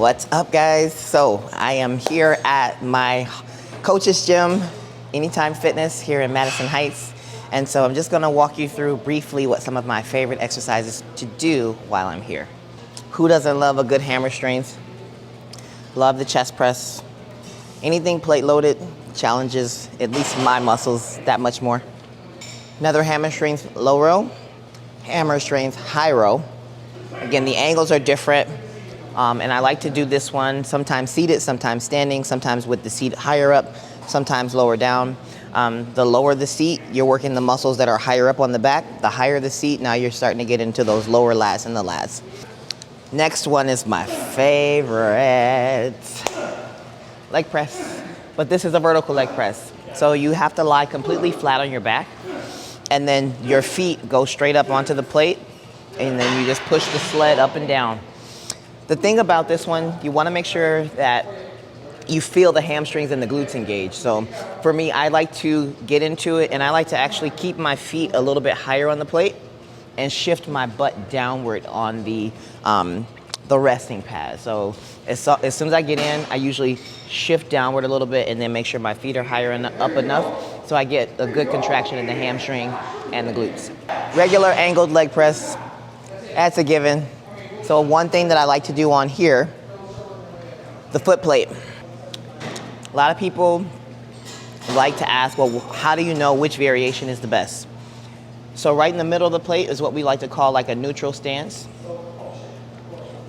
What's up, guys? So I am here at my coach's gym, Anytime Fitness, here in Madison Heights. And so I'm just gonna walk you through briefly what some of my favorite exercises to do while I'm here. Who doesn't love a good hammer strength? Love the chest press. Anything plate loaded challenges at least my muscles that much more. Another hammer strength low row, hammer strength high row. Again, the angles are different. And I like to do this one sometimes seated, sometimes standing, sometimes with the seat higher up, sometimes lower down. The lower the seat, you're working the muscles that are higher up on the back. The higher the seat, now you're starting to get into those lower lats and the lats. Next one is my favorite, leg press. But this is a vertical leg press. So you have to lie completely flat on your back, and then your feet go straight up onto the plate, and then you just push the sled up and down. The thing about this one, you want to make sure that you feel the hamstrings and the glutes engaged. So for me, I like to get into it, and I like to actually keep my feet a little bit higher on the plate and shift my butt downward on the resting pad. So as soon as I get in, I usually shift downward a little bit and then make sure my feet are higher up enough so I get a good contraction in the hamstring and the glutes. Regular angled leg press, that's a given. So one thing that I like to do on here, the foot plate. A lot of people like to ask, well, how do you know which variation is the best? So right in the middle of the plate is what we like to call like a neutral stance.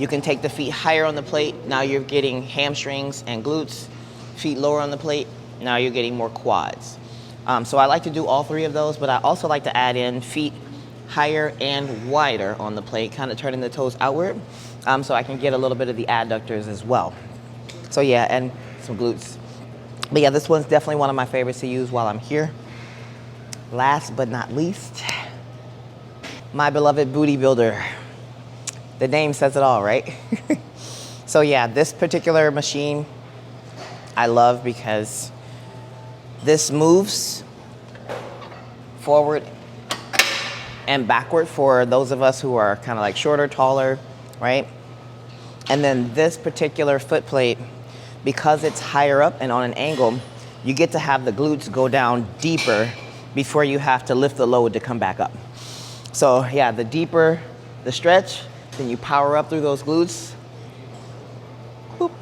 You can take the feet higher on the plate. Now you're getting hamstrings and glutes. Feet lower on the plate. Now you're getting more quads. So I like to do all three of those, but I also like to add in feet higher and wider on the plate, kind of turning the toes outward, so I can get a little bit of the adductors as well. So yeah, and some glutes. But yeah, this one's definitely one of my favorites to use while I'm here. Last but not least, my beloved booty builder. The name says it all, right? So yeah, this particular machine I love because this moves forward and backward for those of us who are kind of like shorter, taller, right? And then this particular foot plate, because it's higher up and on an angle, you get to have the glutes go down deeper before you have to lift the load to come back up. So yeah, the deeper the stretch, then you power up through those glutes. Whoop.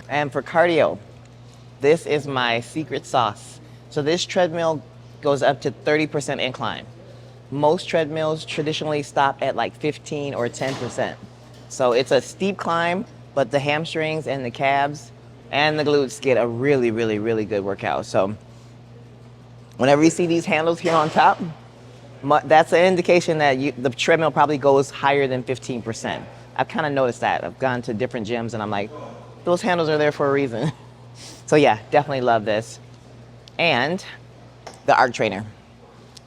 And for cardio, this is my secret sauce. So this treadmill goes up to 30% incline. Most treadmills traditionally stop at like 15 or 10%. So it's a steep climb, but the hamstrings and the calves and the glutes get a really, really, really good workout. So whenever you see these handles here on top, that's an indication that the treadmill probably goes higher than 15%. I've kind of noticed that. I've gone to different gyms and I'm like, those handles are there for a reason. So yeah, definitely love this. And the arc trainer.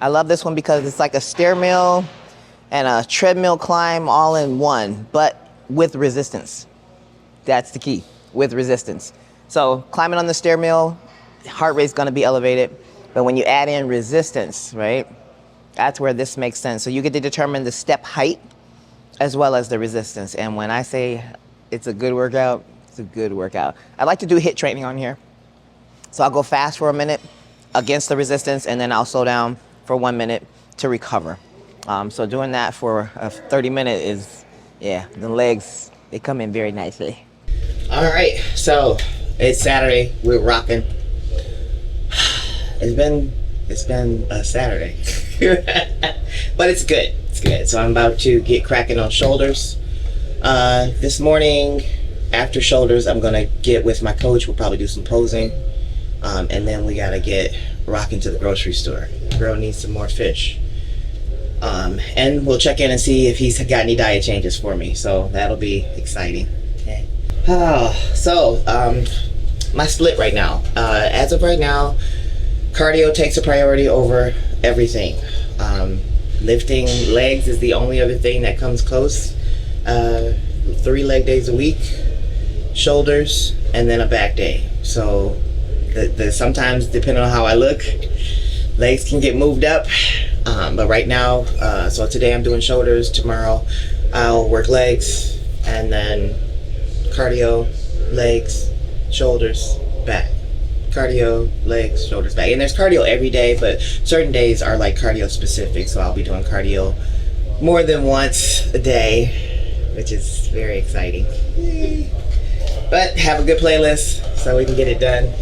I love this one because it's like a stair mill and a treadmill climb all in one, but with resistance. That's the key, with resistance. So climbing on the stair mill, heart rate's gonna be elevated, but when you add in resistance, right, that's where this makes sense. So you get to determine the step height as well as the resistance. And when I say it's a good workout, it's a good workout. I like to do HIIT training on here. So I'll go fast for a minute against the resistance, and then I'll slow down for 1 minute to recover. So doing that for a 30-minute is, yeah, the legs, they come in very nicely. All right, so it's Saturday, we're rocking. It's been a Saturday, but it's good, it's good. So I'm about to get cracking on shoulders. This morning, after shoulders, I'm gonna get with my coach, we'll probably do some posing. And then we gotta get rocking to the grocery store. Girl needs some more fish. And we'll check in and see if he's got any diet changes for me. So that'll be exciting. Okay. My split right now. As of right now, cardio takes a priority over everything. Lifting legs is the only other thing that comes close. 3 leg days a week, shoulders, and then a back day. So sometimes, depending on how I look, legs can get moved up. But right now, so today I'm doing shoulders. Tomorrow I'll work legs. and then cardio, legs, shoulders, back. Cardio, legs, shoulders, back. And there's cardio every day, but certain days are like cardio specific, so I'll be doing cardio more than once a day, which is very exciting. But have a good playlist so we can get it done.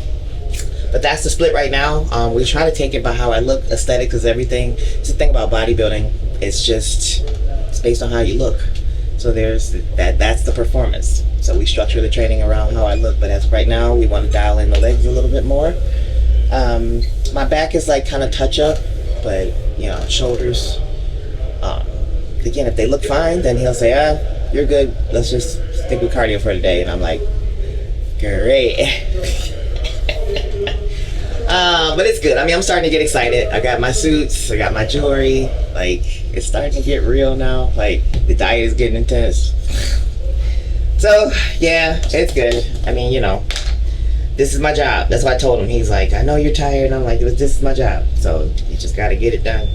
But that's the split right now. We try to take it by how I look. Aesthetics is everything. Just the thing about bodybuilding, it's based on how you look. So there's that's the performance. So we structure the training around how I look. But as of right now, we want to dial in the legs a little bit more. My back is like kind of touch up, but shoulders. Again, if they look fine, then he'll say, you're good. Let's just stick with cardio for today. And I'm like, great. But it's good. I mean, I'm starting to get excited. I got my suits. I got my jewelry. Like, it's starting to get real now. Like, the diet is getting intense. So, yeah, it's good. I mean, this is my job. That's what I told him. He's like, I know you're tired. And I'm like, this is my job. So, you just got to get it done.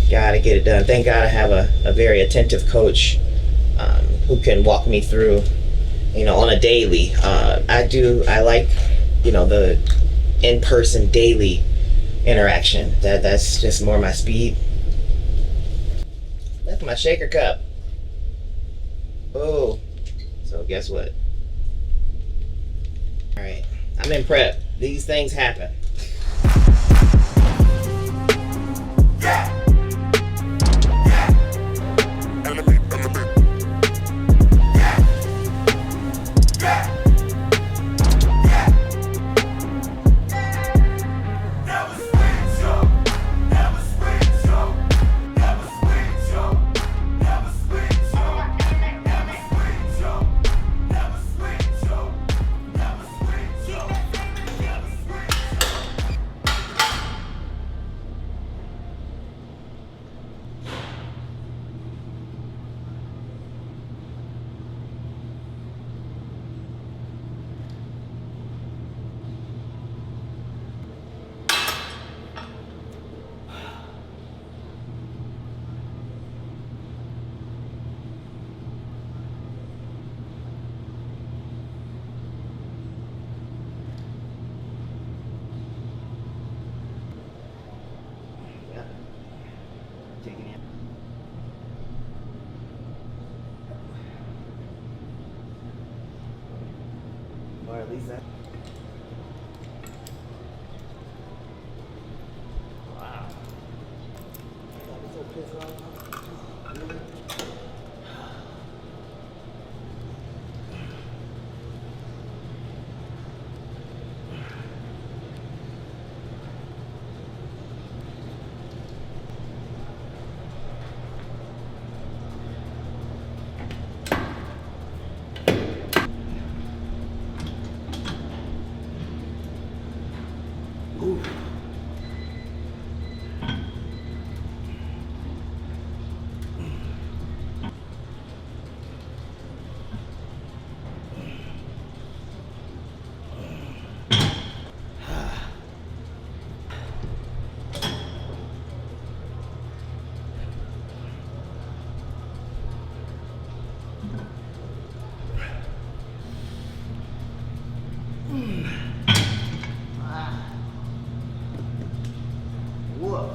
Gotta get it done. Thank God I have a very attentive coach who can walk me through, on a daily. I like, the in-person daily interaction. That's just more my speed. Left my shaker cup. Oh, so guess what? All right, I'm in prep. These things happen. Yeah. Or at least that. Wow. So pissed off. Ooh. Whoa.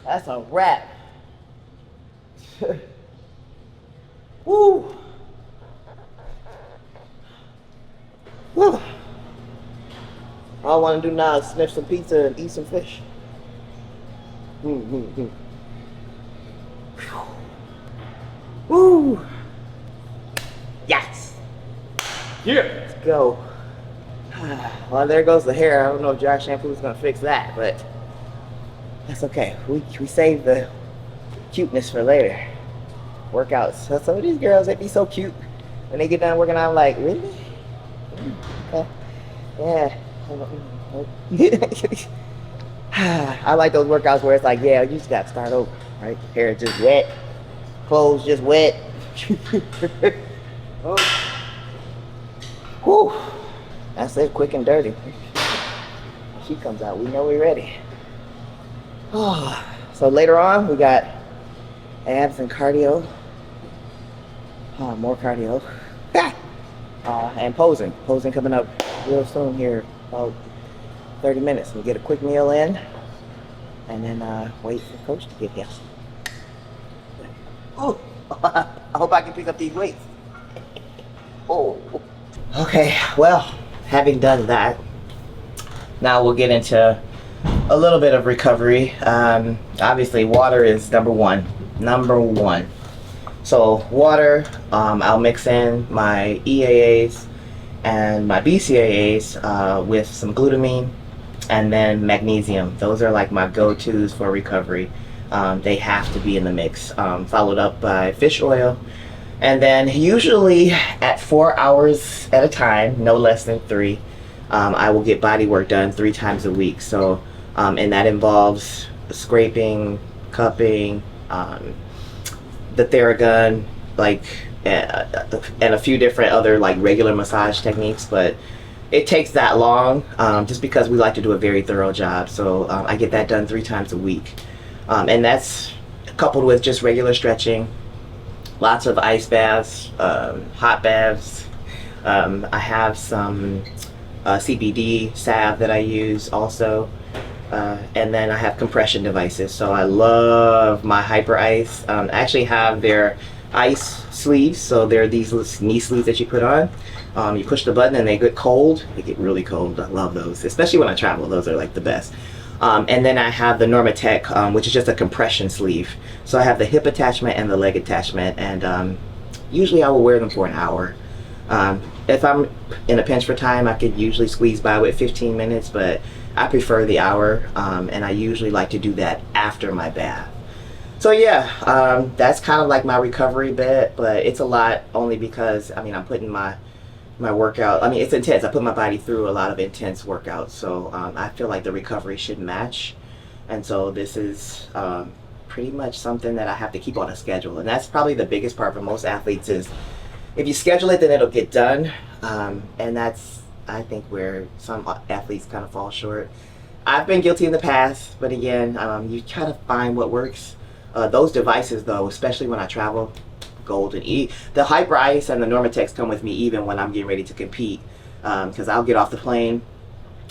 That's a wrap. Woo. Woo. All I want to do now is sniff some pizza and eat some fish. Woo. Yes. Yeah. Let's go. Well, there goes the hair. I don't know if dry shampoo is gonna fix that, but that's okay. We save the cuteness for later. Workouts. So some of these girls, they be so cute when they get done working out. I'm like, really? Okay. Yeah. I like those workouts where it's like, yeah, you just got to start over, right? Hair just wet, clothes just wet. Oh. Whew. That's it, quick and dirty. She comes out, we know we're ready. Oh. So later on, we got abs and cardio. Oh, more cardio. And posing. Posing coming up real soon here, about 30 minutes. We'll get a quick meal in, and then wait for coach to get here. Oh, I hope I can pick up these weights. Oh. Okay, well, having done that, now we'll get into a little bit of recovery. Obviously, water is number one. So water, I'll mix in my EAAs and my BCAAs with some glutamine and then magnesium. Those are like my go-tos for recovery. They have to be in the mix, followed up by fish oil. And then usually at 4 hours at a time, no less than 3, I will get body work done 3 times a week. So, and that involves scraping, cupping, the Theragun, like, and a few different other like regular massage techniques. But it takes that long just because we like to do a very thorough job. So I get that done 3 times a week. And that's coupled with just regular stretching, lots of ice baths, hot baths. I have some CBD salve that I use also. And then I have compression devices. So I love my Hyper Ice. I actually have their ice sleeves. So they're these little knee sleeves that you put on. You push the button and they get cold. They get really cold. I love those, especially when I travel. Those are like the best. And then I have the Normatec, which is just a compression sleeve. So I have the hip attachment and the leg attachment, and usually I will wear them for an hour. If I'm in a pinch for time, I could usually squeeze by with 15 minutes, but I prefer the hour, and I usually like to do that after my bath. So yeah, that's kind of like my recovery bit, but it's a lot only because, I mean, I'm putting my workout, I mean, it's intense. I put my body through a lot of intense workouts, so I feel like the recovery should match. And so this is pretty much something that I have to keep on a schedule. And that's probably the biggest part for most athletes is if you schedule it, then it'll get done. And that's, I think, where some athletes kind of fall short. I've been guilty in the past, but again, you try to find what works. Those devices, though, especially when I travel, golden. The Hyper Ice and the Normatex come with me even when I'm getting ready to compete, because I'll get off the plane,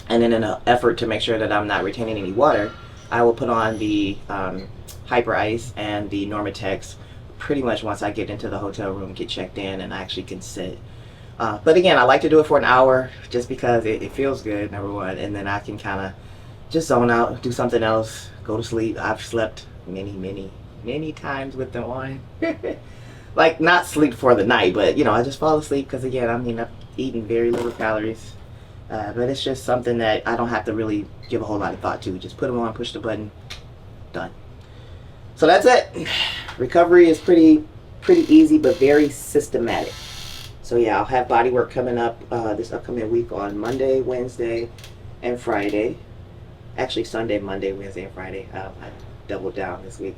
and then in an effort to make sure that I'm not retaining any water, I will put on the Hyper Ice and the Normatex pretty much once I get into the hotel room, get checked in, and I actually can sit. But again, I like to do it for an hour just because it feels good, number one, and then I can kind of just zone out, do something else, go to sleep. I've slept many times with them on. Like, not sleep for the night, but you know, I just fall asleep because again, I mean, I've eaten very little calories, but it's just something that I don't have to really give a whole lot of thought to. Just put them on, push the button, done. So that's it. Recovery is pretty easy, but very systematic. So yeah, I'll have body work coming up this upcoming week on Monday, Wednesday, and Friday. Actually, Sunday, Monday, Wednesday, and Friday. I doubled down this week.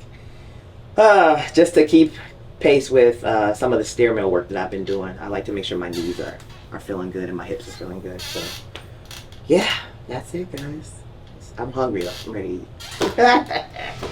Just to keep pace with some of the stair mill work that I've been doing. I like to make sure my knees are feeling good and my hips are feeling good. So yeah, that's it, guys. I'm hungry though. I'm ready to eat.